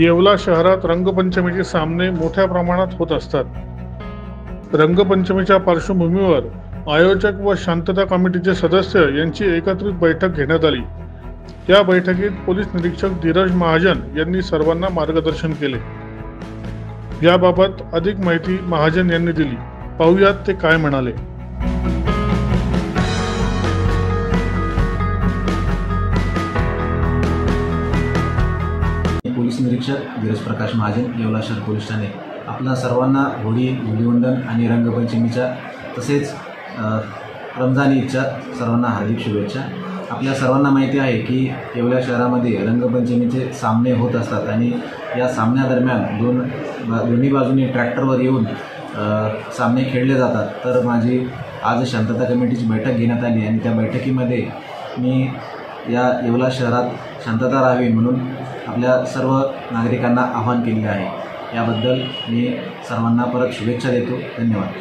येवला शहरात रंगपंचमीचे सामने मोठ्या प्रमाणात होत असतात। रंगपंचमीच्या पार्श्वभूमीवर आयोजक व शांतता कमिटीचे सदस्य यांची एकत्रित बैठक घेण्यात आली। या बैठकीत पोलीस निरीक्षक धीरज महाजन यांनी सर्वांना मार्गदर्शन केले। याबाबत अधिक माहिती महाजन यांनी दिली। पाहूयात ते काय म्हणाले। पोलीस निरीक्षक धीरज प्रकाश महाजन, येवला शहर पोलीस ठाणे। आपल्या सर्वांना होळी, धुलीवंदन आणि रंगपंचमीच्या तसेच रमजान ईदच्या सर्वांना हार्दिक शुभेच्छा। आपल्या सर्वांना माहिती आहे की येवला शहरामध्ये रंगपंचमीचे सामने होत असतात आणि या सामन्यादरम्यान दोन्ही बाजूने ट्रॅक्टरवर येऊन सामने खेळले जातात। तर माझी आज शांतता कमिटीची बैठक घेण्यात आली आणि त्या बैठकीमध्ये मी या येवला शहरात शांतता राहावी म्हणून आपल्या सर्व नागरिकांना आवाहन केले आहे। याबद्दल मी सर्वांना परत शुभेच्छा देतो। धन्यवाद।